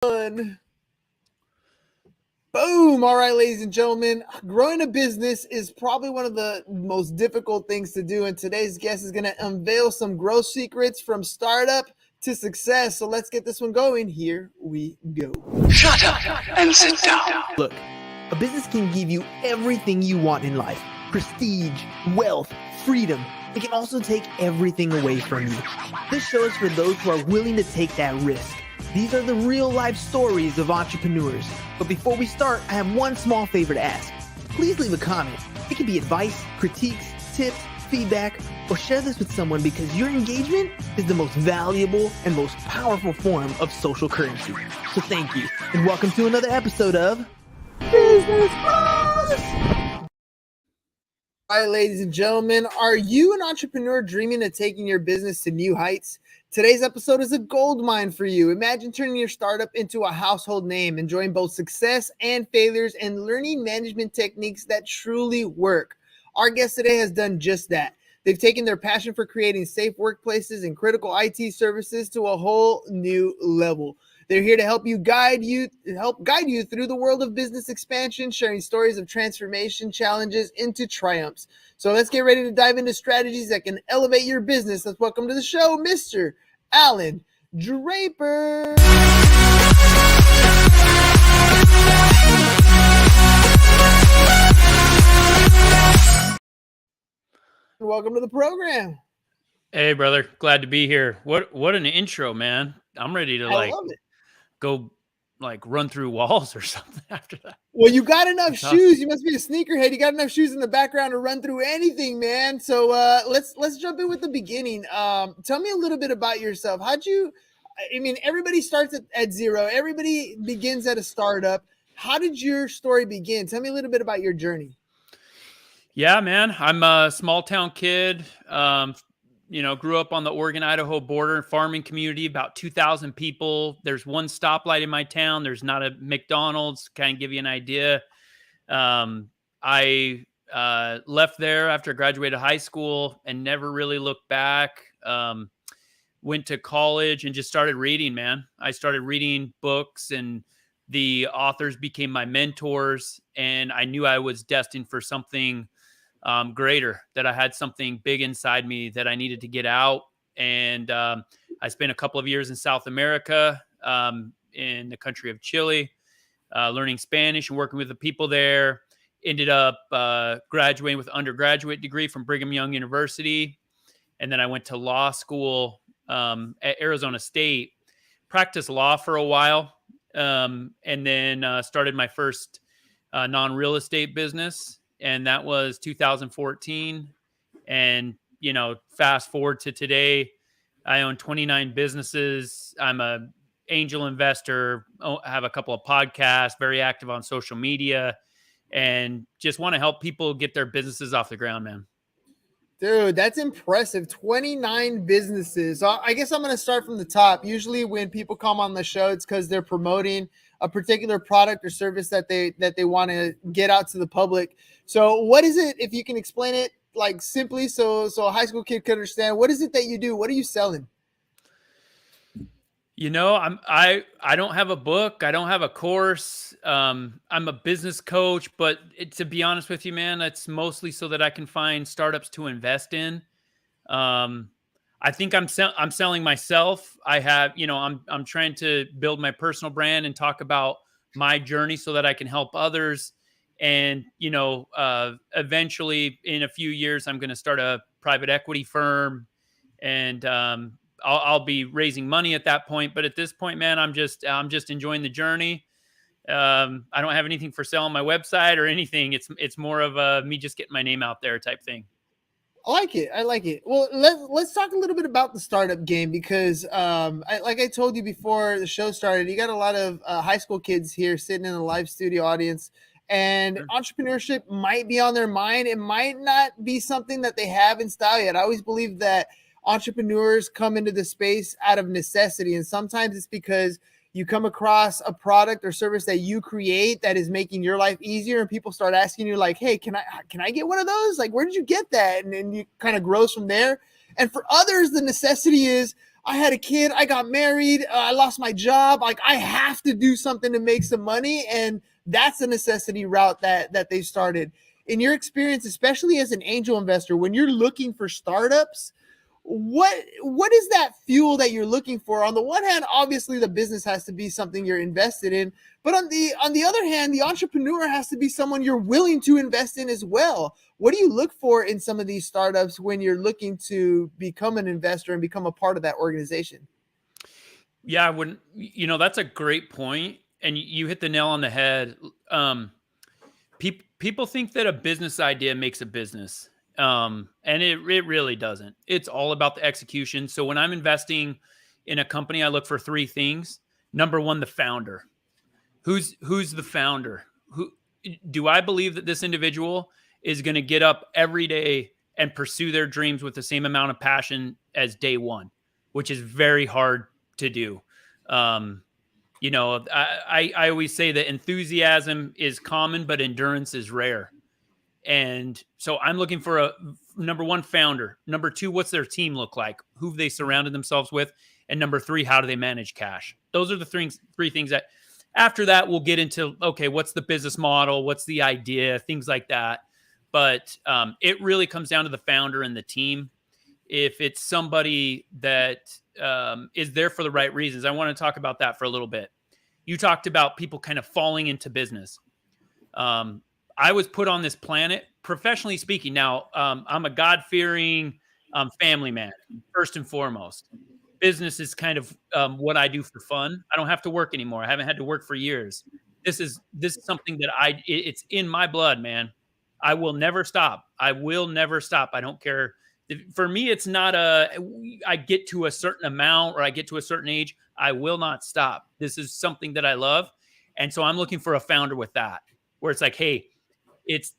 Boom. All right, ladies and gentlemen, growing a business is probably one of the most difficult things to do. And today's guest is going to unveil some growth secrets from startup to success. So let's get this one going. Here we go. Shut up and sit down. Look, a business can give you everything you want in life. Prestige, wealth, freedom. It can also take everything away from you. This show is for those who are willing to take that risk. These are the real life stories of entrepreneurs. But before we start, I have one small favor to ask. Please leave a comment. It can be advice, critiques, tips, feedback, or share this with someone because your engagement is the most valuable and most powerful form of social currency. So thank you, and welcome to another episode of Business Bros. All right, ladies and gentlemen, are you an entrepreneur dreaming of taking your business to new heights? Today's episode is a gold mine for you. Imagine turning your startup into a household name, enjoying both success and failures, and learning management techniques that truly work. Our guest today has done just that. They've taken their passion for creating safe workplaces and critical IT services to a whole new level. They're here to help guide you through the world of business expansion, sharing stories of transformation, challenges into triumphs. So let's get ready to dive into strategies that can elevate your business. Let's welcome to the show, Mr. Allan Draper. Welcome to the program. Hey, brother. Glad to be here. What an intro, man. I'm ready to go run through walls or something after that. Well, you got enough shoes. You must be a sneakerhead. You got enough shoes in the background to run through anything, man. So let's jump in with the beginning. Tell me a little bit about yourself. Everybody starts at zero. Everybody begins at a startup. How did your story begin? Tell me a little bit about your journey. Yeah, man. I'm a small town kid. Grew up on the Oregon-Idaho border, farming community, about 2,000 people. There's one stoplight in my town. There's not a McDonald's. Kind of give you an idea. I left there after I graduated high school and never really looked back. Went to college and just started reading, man. I started reading books and the authors became my mentors. And I knew I was destined for something greater, that I had something big inside me that I needed to get out. And I spent a couple of years in South America, in the country of Chile, learning Spanish and working with the people there. Ended up graduating with an undergraduate degree from Brigham Young University. And then I went to law school at Arizona State, practiced law for a while, and then started my first non-real estate business. And that was 2014. And, fast forward to today, I own 29 businesses. I'm a angel investor, have a couple of podcasts, very active on social media, and just want to help people get their businesses off the ground, man. Dude, that's impressive. 29 businesses. So I guess I'm going to start from the top. Usually when people come on the show, it's because they're promoting a particular product or service that they want to get out to the public. So what is it, if you can explain it like simply so a high school kid could understand, what is it that you do? What are you selling? I don't have a book. I don't have a course. I'm a business coach, but to be honest with you, man, that's mostly so that I can find startups to invest in. I think I'm selling myself. I have, I'm trying to build my personal brand and talk about my journey so that I can help others. And, eventually in a few years, I'm going to start a private equity firm, and I'll be raising money at that point. But at this point, man, I'm just enjoying the journey. I don't have anything for sale on my website or anything. It's more of me just getting my name out there type thing. I like it. Well, let's talk a little bit about the startup game because, like I told you before the show started, you got a lot of high school kids here sitting in the live studio audience, and entrepreneurship might be on their mind. It might not be something that they have in style yet. I always believe that entrepreneurs come into the space out of necessity, and sometimes it's because you come across a product or service that you create that is making your life easier, and people start asking you like, hey, can I get one of those? Like, where did you get that? And then you kind of grows from there. And for others, the necessity is, I had a kid, I got married, I lost my job. Like I have to do something to make some money. And that's a necessity route that they started. In your experience, especially as an angel investor, when you're looking for startups, what is that fuel that you're looking for? On the one hand, obviously the business has to be something you're invested in, but on the other hand, the entrepreneur has to be someone you're willing to invest in as well. What do you look for in some of these startups when you're looking to become an investor and become a part of that organization? Yeah, that's a great point, and you hit the nail on the head. People think that a business idea makes a business, and it really doesn't. It's all about the execution. So when I'm investing in a company, I look for three things. Number one, the founder. Who's the founder? Who do I believe that this individual is going to get up every day and pursue their dreams with the same amount of passion as day one, which is very hard to do. I always say that enthusiasm is common, but endurance is rare. And so I'm looking for a number one, founder. Number two, what's their team look like? Who have they surrounded themselves with? And number three, how do they manage cash? Those are the three things that after that we'll get into, okay, what's the business model? What's the idea? Things like that. But it really comes down to the founder and the team. If it's somebody that is there for the right reasons. I want to talk about that for a little bit. You talked about people kind of falling into business. I was put on this planet, professionally speaking. Now, I'm a God-fearing family man, first and foremost. Business is kind of what I do for fun. I don't have to work anymore. I haven't had to work for years. This is something that it's in my blood, man. I will never stop. I will never stop. I don't care. For me, it's not I get to a certain amount or I get to a certain age. I will not stop. This is something that I love. And so I'm looking for a founder with that, where it's like, hey, it's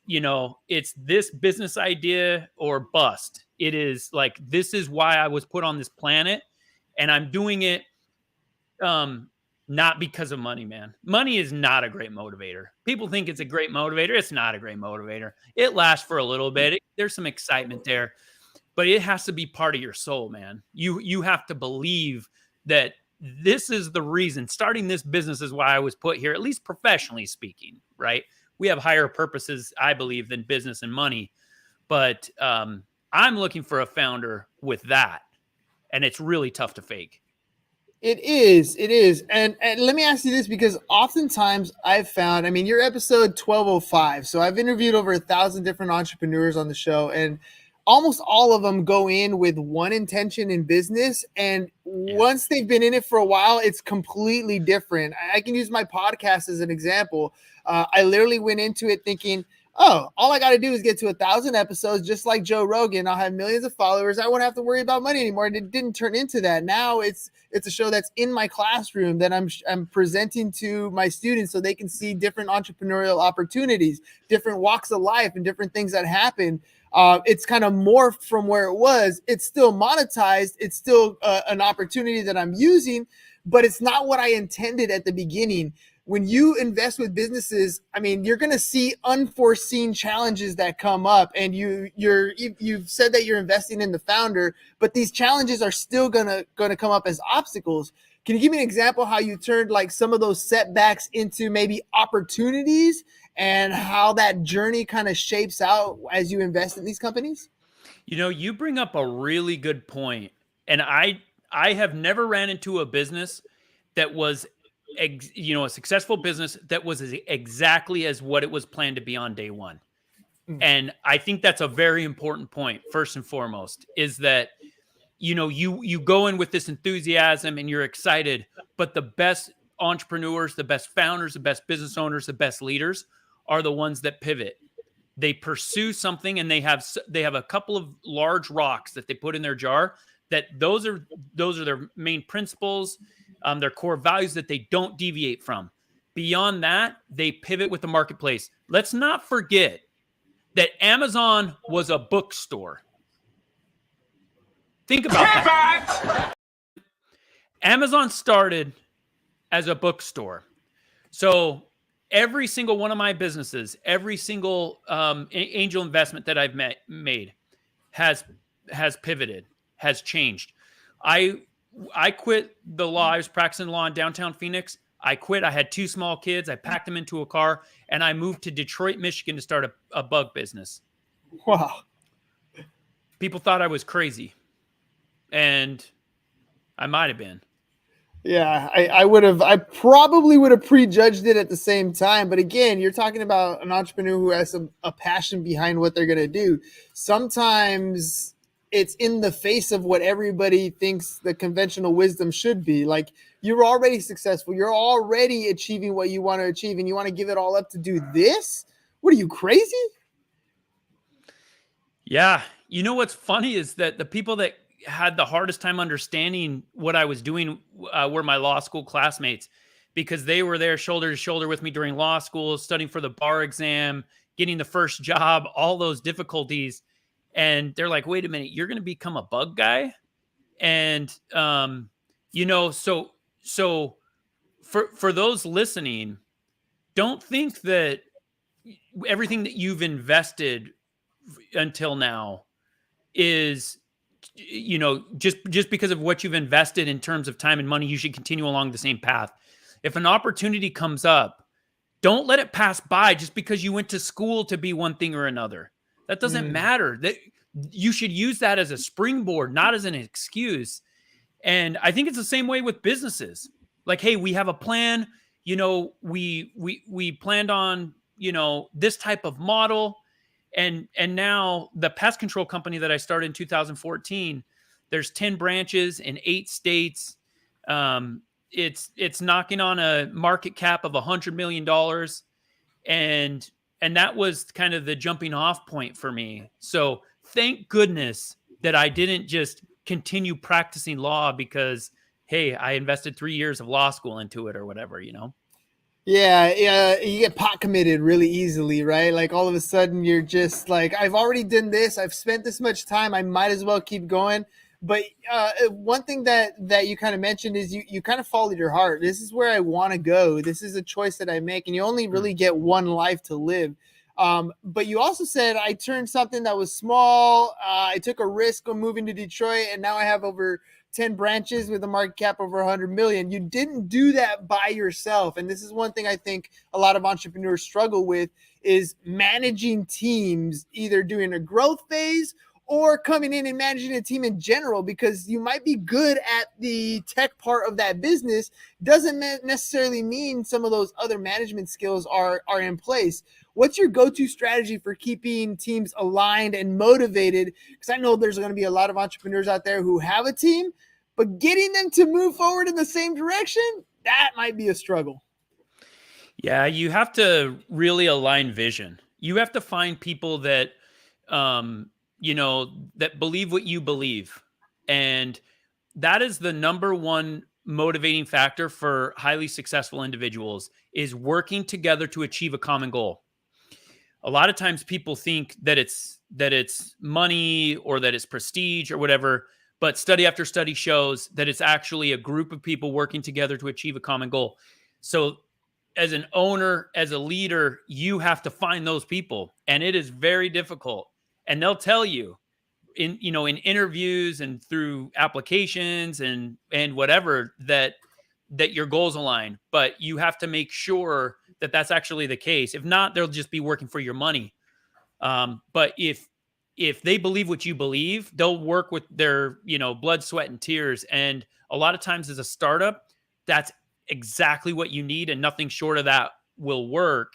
this business idea or bust. It is like, this is why I was put on this planet, and I'm doing it not because of money, man. Money is not a great motivator. People think it's a great motivator. It's not a great motivator. It lasts for a little bit. There's some excitement there, but it has to be part of your soul, man. You have to believe that this is the reason. Starting this business is why I was put here, at least professionally speaking, right? We have higher purposes, I believe, than business and money. But I'm looking for a founder with that. And it's really tough to fake. It is. And let me ask you this, because oftentimes I've found, I mean, you're episode 1205. So I've interviewed over 1,000 different entrepreneurs on the show, and almost all of them go in with one intention in business. And once they've been in it for a while, it's completely different. I can use my podcast as an example. I literally went into it thinking, oh, all I got to do is get to 1,000 episodes, just like Joe Rogan. I'll have millions of followers. I won't have to worry about money anymore. And it didn't turn into that. Now it's a show that's in my classroom that I'm presenting to my students so they can see different entrepreneurial opportunities, different walks of life, and different things that happen. It's kind of morphed from where it was. It's still monetized. It's still an opportunity that I'm using, but it's not what I intended at the beginning. When you invest with businesses, I mean, you're going to see unforeseen challenges that come up, and you've said that you're investing in the founder, but these challenges are still going to come up as obstacles. Can you give me an example how you turned like some of those setbacks into maybe opportunities, and how that journey kind of shapes out as you invest in these companies? You bring up a really good point. And I have never ran into a business that was a successful business that was exactly as what it was planned to be on day one. And I think that's a very important point. First and foremost is that, you go in with this enthusiasm and you're excited, but the best entrepreneurs, the best founders, the best business owners, the best leaders are the ones that pivot. They pursue something, and they have a couple of large rocks that they put in their jar, that those are their main principles, their core values that they don't deviate from. Beyond that, they pivot with the marketplace. Let's not forget that Amazon was a bookstore. Think about that. Amazon started as a bookstore. So every single one of my businesses, every single angel investment that I've made has pivoted, has changed. I I quit the law. I was practicing law in downtown Phoenix. I quit. I had 2 small kids. I packed them into a car and I moved to Detroit, Michigan to start a bug business. Wow. People thought I was crazy, and I might have been. Yeah, I probably would have prejudged it at the same time. But again, you're talking about an entrepreneur who has a passion behind what they're going to do. Sometimes it's in the face of what everybody thinks the conventional wisdom should be. Like, you're already successful. You're already achieving what you want to achieve, and you want to give it all up to do this? What are you, crazy? Yeah. You know what's funny is that the people that had the hardest time understanding what I was doing were my law school classmates, because they were there shoulder to shoulder with me during law school, studying for the bar exam, getting the first job, all those difficulties. And they're like, wait a minute, you're going to become a bug guy? And, so for those listening, don't think that everything that you've invested until now is, just because of what you've invested in terms of time and money, you should continue along the same path. If an opportunity comes up, don't let it pass by just because you went to school to be one thing or another. That doesn't matter. That you should use that as a springboard, not as an excuse. And I think it's the same way with businesses. Like, hey, we have a plan. We planned on, this type of model. And now the pest control company that I started in 2014, there's 10 branches in 8 states. It's knocking on a market cap of $100 million. And that was kind of the jumping off point for me. So thank goodness that I didn't just continue practicing law because, hey, I invested 3 years of law school into it or whatever, Yeah, you get pot committed really easily, right? Like, all of a sudden you're just like, I've already done this. I've spent this much time. I might as well keep going. But one thing that you kind of mentioned is you kind of followed your heart. This is where I want to go. This is a choice that I make, and you only really get one life to live. But you also said, I turned something that was small. I took a risk on moving to Detroit, and now I have over 10 branches with a market cap over 100 million. You didn't do that by yourself. And this is one thing I think a lot of entrepreneurs struggle with, is managing teams, either doing a growth phase or coming in and managing a team in general, because you might be good at the tech part of that business. Doesn't necessarily mean some of those other management skills are in place. What's your go-to strategy for keeping teams aligned and motivated? Because I know there's going to be a lot of entrepreneurs out there who have a team, but getting them to move forward in the same direction, that might be a struggle. Yeah, you have to really align vision. You have to find people that, that believe what you believe. And that is the number one motivating factor for highly successful individuals, is working together to achieve a common goal. A lot of times people think that it's money or that it's prestige or whatever, but study after study shows that it's actually a group of people working together to achieve a common goal. So as an owner, as a leader, you have to find those people, and it is very difficult. And they'll tell you in interviews and through applications and whatever, that your goals align, but you have to make sure that that's actually the case. If not, they'll just be working for your money. But if they believe what you believe, they'll work with their, blood, sweat, and tears. And a lot of times as a startup, that's exactly what you need, and nothing short of that will work.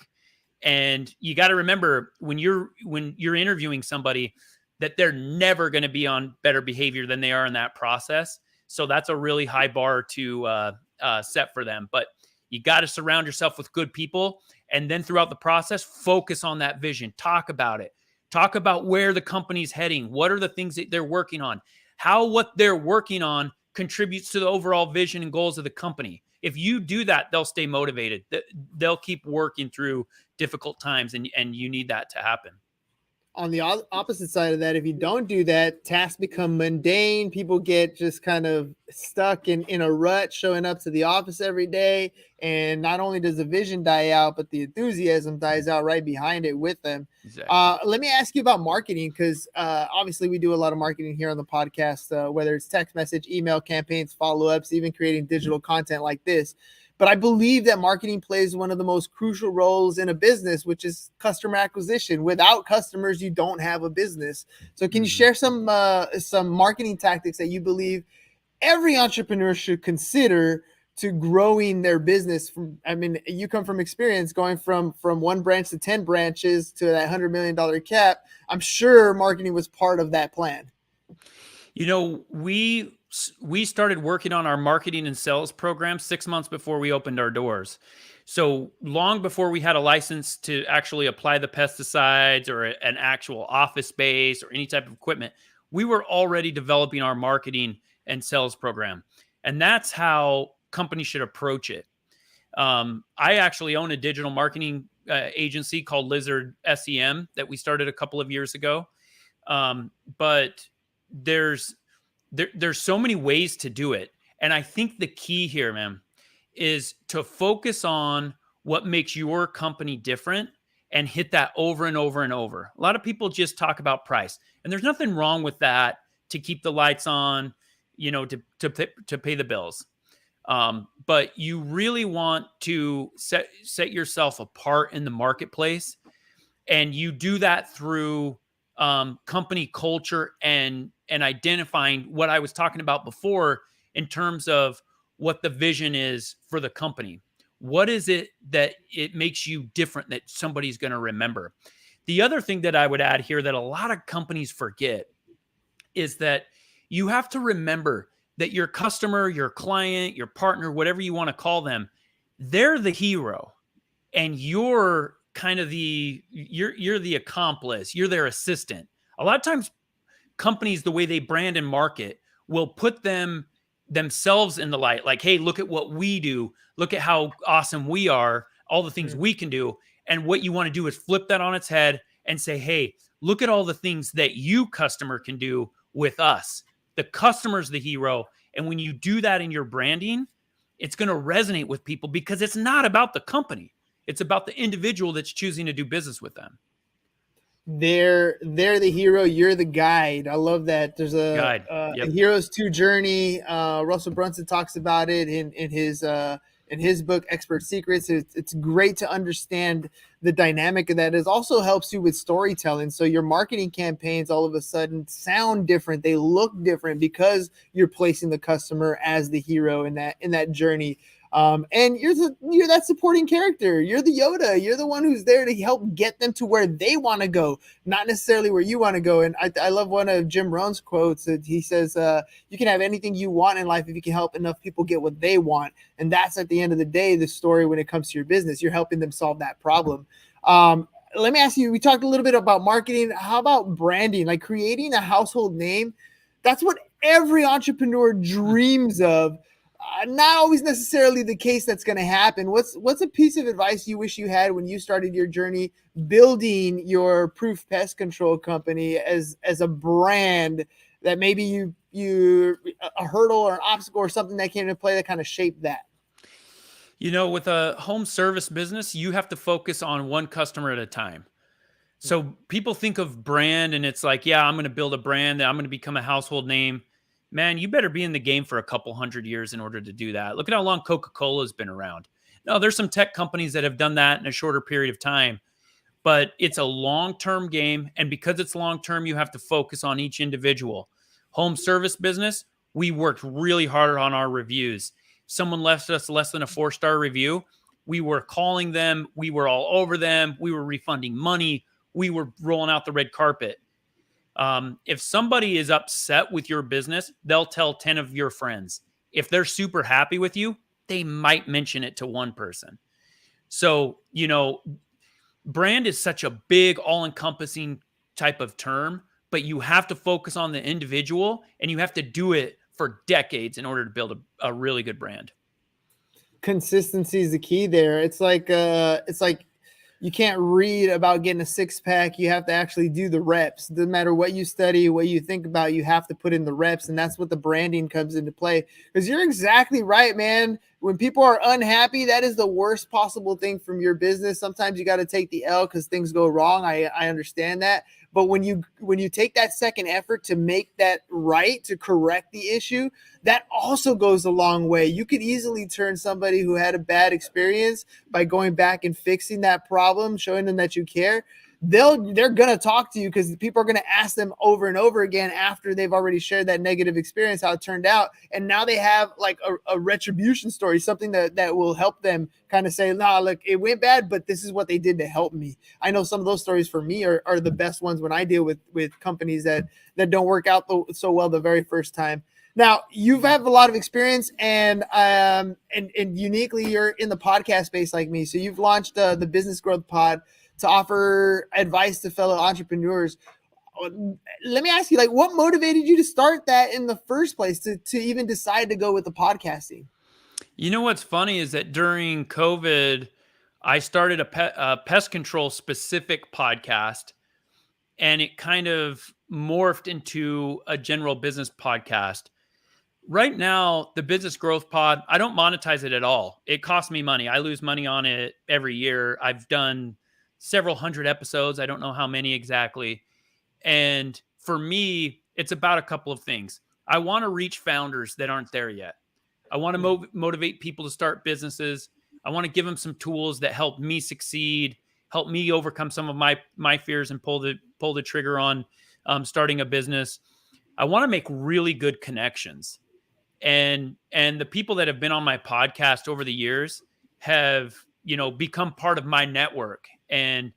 And you got to remember when you're interviewing somebody, that they're never going to be on better behavior than they are in that process. So that's a really high bar to set for them. But you got to surround yourself with good people. And then throughout the process, focus on that vision. Talk about it. Talk about where the company's heading. What are the things that they're working on? How what they're working on contributes to the overall vision and goals of the company. If you do that, they'll stay motivated. They'll keep working through difficult times, and you need that to happen. on the opposite side of that, if you don't do that, tasks become mundane. People get just kind of stuck in a rut, showing up to the office every day. And not only does the vision die out, but the enthusiasm dies out right behind it with them. Exactly. Let me ask you about marketing, because obviously we do a lot of marketing here on the podcast, whether it's text message, email campaigns, follow-ups, even creating digital content like this. But I believe that marketing plays one of the most crucial roles in a business, which is customer acquisition. Without customers, you don't have a business. So can you share some marketing tactics that you believe every entrepreneur should consider to growing their business? I mean, you come from experience going from one branch to 10 branches to that $100 million cap. I'm sure marketing was part of that plan. We started working on our marketing and sales program 6 months before we opened our doors. So long before we had a license to actually apply the pesticides or an actual office space or any type of equipment, we were already developing our marketing and sales program. And that's how companies should approach it. I actually own a digital marketing agency called Lizard SEM that we started a couple of years ago. But there's so many ways to do it. And I think the key here, man, is to focus on what makes your company different and hit that over and over and over. A lot of people just talk about price, and there's nothing wrong with that to keep the lights on, to pay the bills. But you really want to set yourself apart in the marketplace. And you do that through company culture and identifying what I was talking about before in terms of what the vision is for the company. What is it that it makes you different that somebody's going to remember? The other thing that I would add here that a lot of companies forget is that you have to remember that your customer, your client, your partner, whatever you want to call them, they're the hero and you're kind of you're the accomplice, you're their assistant. A lot of times companies, the way they brand and market, will put themselves in the light. Like, hey, look at what we do. Look at how awesome we are, all the things we can do. And what you want to do is flip that on its head and say, hey, look at all the things that you, customer, can do with us. The customer's the hero. And when you do that in your branding, it's going to resonate with people because it's not about the company. It's about the individual that's choosing to do business with them. They're the hero. You're the guide. I love that. There's a hero's journey. Russell Brunson talks about it in his book, Expert Secrets. It's great to understand the dynamic of that. It also helps you with storytelling. So your marketing campaigns all of a sudden sound different. They look different because you're placing the customer as the hero in that journey. And you're that supporting character. You're the Yoda. You're the one who's there to help get them to where they want to go, not necessarily where you want to go. And I love one of Jim Rohn's quotes that he says, you can have anything you want in life if you can help enough people get what they want. And that's at the end of the day, the story when it comes to your business. You're helping them solve that problem. Let me ask you, we talked a little bit about marketing. How about branding, like creating a household name? That's what every entrepreneur dreams of. Not always necessarily the case that's going to happen. What's a piece of advice you wish you had when you started your journey building your Proof Pest Control company as a brand that maybe you a hurdle or an obstacle or something that came into play that kind of shaped that? With a home service business, you have to focus on one customer at a time. So people think of brand and it's like, yeah, I'm going to build a brand that I'm going to become a household name. Man, you better be in the game for a couple hundred years in order to do that. Look at how long Coca-Cola has been around. Now, there's some tech companies that have done that in a shorter period of time, but it's a long-term game. And because it's long-term, you have to focus on each individual. Home service business, we worked really hard on our reviews. Someone left us less than a 4-star review. We were calling them. We were all over them. We were refunding money. We were rolling out the red carpet. If somebody is upset with your business, they'll tell 10 of your friends. If they're super happy with you, they might mention it to one person. So, brand is such a big, all-encompassing type of term, but you have to focus on the individual and you have to do it for decades in order to build a really good brand. Consistency is the key there. It's like you can't read about getting a six pack. You have to actually do the reps. No matter what you study, what you think about, you have to put in the reps. And that's what the branding comes into play. Because you're exactly right, man. When people are unhappy, that is the worst possible thing from your business. Sometimes you got to take the L because things go wrong. I understand that. But when you take that second effort to make that right, to correct the issue, that also goes a long way. You could easily turn somebody who had a bad experience by going back and fixing that problem, showing them that you care. They're gonna talk to you because people are gonna ask them over and over again after they've already shared that negative experience, how it turned out, and now they have like a retribution story, something that will help them kind of say, nah, look, it went bad, but this is what they did to help me. I know some of those stories for me are the best ones when I deal with companies that don't work out so well the very first time. Now you've had a lot of experience and uniquely you're in the podcast space like me. So you've launched the Business Growth Pod to offer advice to fellow entrepreneurs. Let me ask you, like, what motivated you to start that in the first place, to even decide to go with the podcasting? You know what's funny is that during COVID, I started a pest control specific podcast, and it kind of morphed into a general business podcast. Right now, the Business Growth Pod, I don't monetize it at all. It costs me money. I lose money on it every year. I've done several hundred episodes. I don't know how many exactly. And for me, it's about a couple of things. I want to reach founders that aren't there yet. I want to motivate people to start businesses. I want to give them some tools that help me succeed, help me overcome some of my fears and pull the trigger on starting a business. I want to make really good connections. And the people that have been on my podcast over the years have, become part of my network. And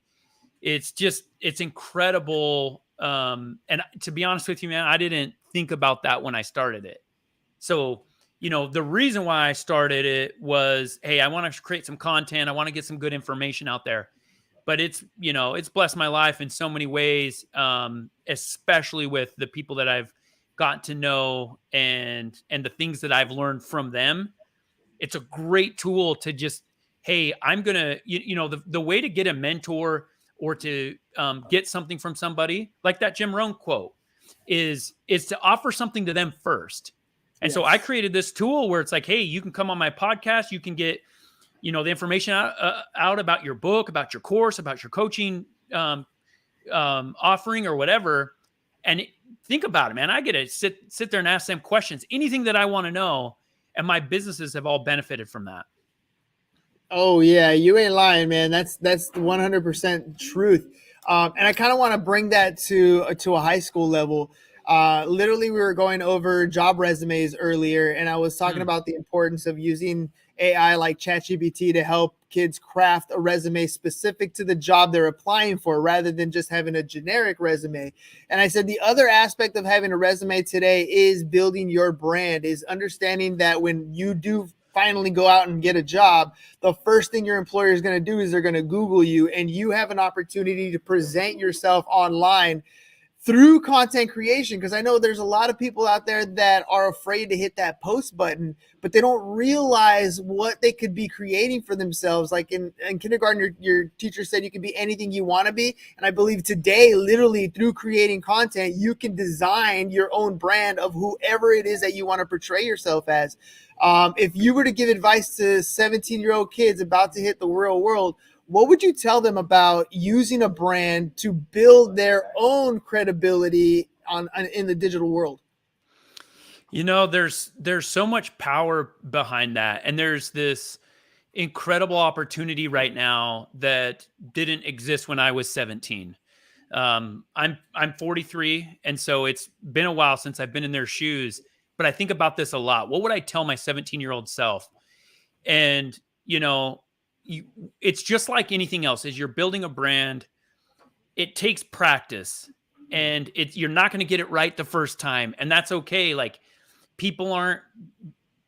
it's incredible. And to be honest with you, man, I didn't think about that when I started it. So, the reason why I started it was, hey, I want to create some content. I want to get some good information out there. But it's blessed my life in so many ways, especially with the people that I've gotten to know and the things that I've learned from them. It's a great tool to just, hey, I'm going to, the way to get a mentor or to get something from somebody, like that Jim Rohn quote, is to offer something to them first. And so I created this tool where it's like, hey, you can come on my podcast. You can get, the information out about your book, about your course, about your coaching offering or whatever. And think about it, man. I get to sit there and ask them questions, anything that I want to know. And my businesses have all benefited from that. Oh yeah, you ain't lying, man. That's 100% truth. And I kind of want to bring that to a high school level. Literally, we were going over job resumes earlier, and I was talking about the importance of using AI like ChatGPT to help kids craft a resume specific to the job they're applying for rather than just having a generic resume. And I said the other aspect of having a resume today is building your brand, is understanding that when you do finally go out and get a job, the first thing your employer is going to do is they're going to Google you, and you have an opportunity to present yourself online through content creation. Because I know there's a lot of people out there that are afraid to hit that post button, but they don't realize what they could be creating for themselves. Like in kindergarten, your teacher said you can be anything you want to be. And I believe today, literally through creating content, you can design your own brand of whoever it is that you want to portray yourself as. If you were to give advice to 17-year-old kids about to hit the real world, what would you tell them about using a brand to build their own credibility in the digital world? There's so much power behind that. And there's this incredible opportunity right now that didn't exist when I was 17. I'm 43. And so it's been a while since I've been in their shoes, but I think about this a lot. What would I tell my 17-year-old self? And, it's just like anything else. As you're building a brand, it takes practice, and you're not going to get it right the first time, and that's okay. Like people aren't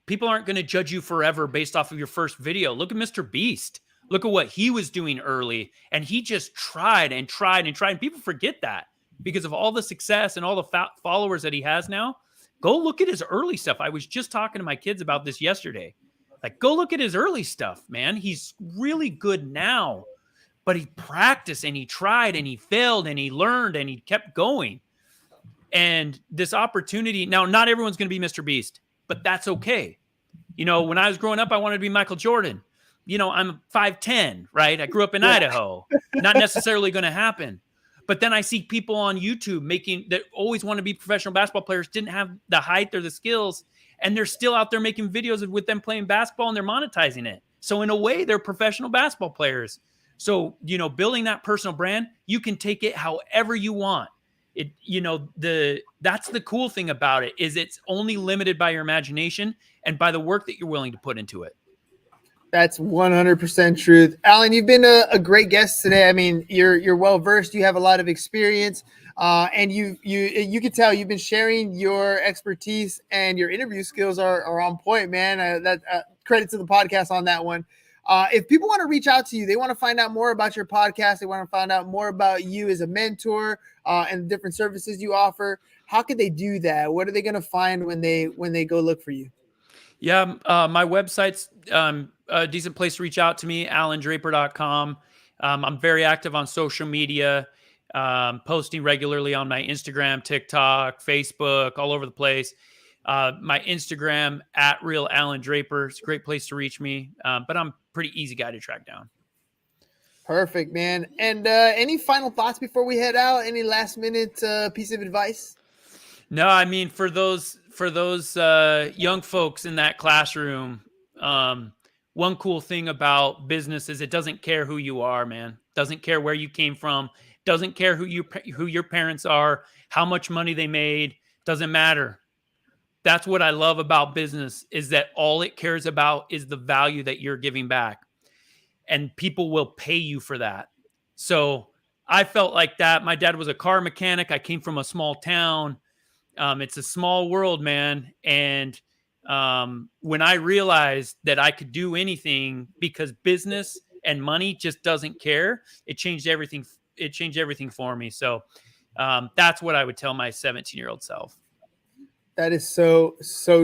going to judge you forever based off of your first video. Look at Mr. Beast. Look at what he was doing early, and he just tried and tried and tried. And people forget that because of all the success and all the followers that he has now. Go look at his early stuff. I was just talking to my kids about this yesterday. Like, go look at his early stuff, man. He's really good now. but he practiced and he tried and he failed and he learned and he kept going. And this opportunity, now not everyone's going to be Mr. Beast, but that's okay. You know, when I was growing up, I wanted to be Michael Jordan. You know, I'm 5'10", right? I grew up in Idaho. Not necessarily going to happen. But then I see people on YouTube that always want to be professional basketball players, didn't have the height or the skills, and they're still out there making videos with them playing basketball, and they're monetizing it. So in a way, they're professional basketball players. So, you know, building that personal brand, you can take it however you want. That's the cool thing about it, is it's only limited by your imagination and by the work that you're willing to put into it. That's 100% truth. Allan, you've been a great guest today. I mean, you're well versed. You have a lot of experience, and you can tell you've been sharing your expertise, and your interview skills are on point, man. Credit to the podcast on that one. If people want to reach out to you, they want to find out more about your podcast, they want to find out more about you as a mentor and the different services you offer. How could they do that? What are they going to find when they go look for you? Yeah, my website's a decent place to reach out to me, allandraper.com. I'm very active on social media, posting regularly on my Instagram, TikTok, Facebook, all over the place. My Instagram, @real Allan Draper. It's a great place to reach me, but I'm a pretty easy guy to track down. Perfect, man. And any final thoughts before we head out? Any last minute piece of advice? No, I mean, for those young folks in that classroom, one cool thing about business is it doesn't care who you are, man. Doesn't care where you came from. Doesn't care who your parents are, how much money they made. Doesn't matter. That's what I love about business, is that all it cares about is the value that you're giving back. And people will pay you for that. So I felt like that. My dad was a car mechanic. I came from a small town. It's a small world, man. And when I realized that I could do anything because business and money just doesn't care, it changed everything. It changed everything for me. So that's what I would tell my 17-year-old self. That is so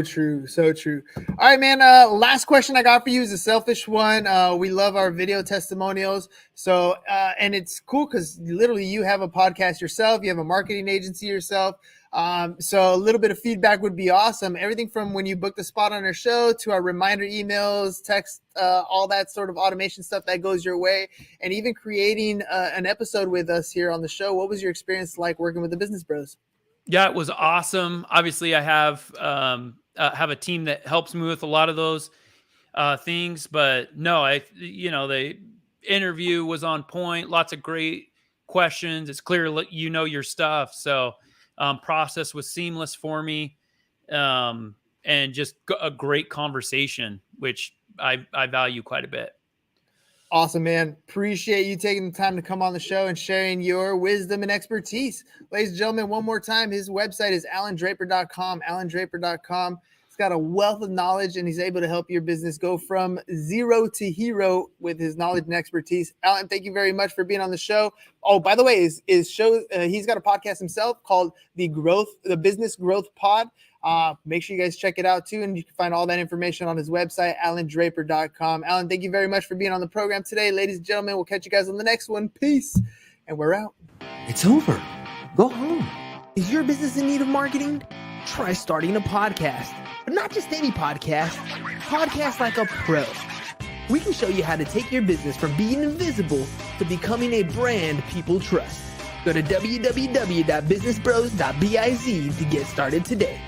true. So true. All right, man. Last question I got for you is a selfish one. We love our video testimonials. So, and it's cool because literally you have a podcast yourself. You have a marketing agency yourself. So a little bit of feedback would be awesome. Everything from when you booked a spot on our show to our reminder emails, text, all that sort of automation stuff that goes your way, and even creating an episode with us here on the show. What was your experience like working with the Business Bros? Yeah, it was awesome. Obviously, I have a team that helps me with a lot of those things. But no, the interview was on point. Lots of great questions. It's clear you know your stuff. So process was seamless for me, and just a great conversation, which I value quite a bit. Awesome, man. Appreciate you taking the time to come on the show and sharing your wisdom and expertise. Ladies and gentlemen, one more time, his website is allandraper.com, allandraper.com. He's got a wealth of knowledge, and he's able to help your business go from zero to hero with his knowledge and expertise. Allan, thank you very much for being on the show. Oh, by the way, he's got a podcast himself called the Business Growth Pod. Make sure you guys check it out too, and you can find all that information on his website, allandraper.com. Allan, thank you very much for being on the program today. Ladies and gentlemen, we'll catch you guys on the next one. Peace, and we're out. It's over. Go home. Is your business in need of marketing? Try starting a podcast, but not just any podcast. Podcast like a pro. We can show you how to take your business from being invisible to becoming a brand people trust. Go to www.businessbros.biz to get started today.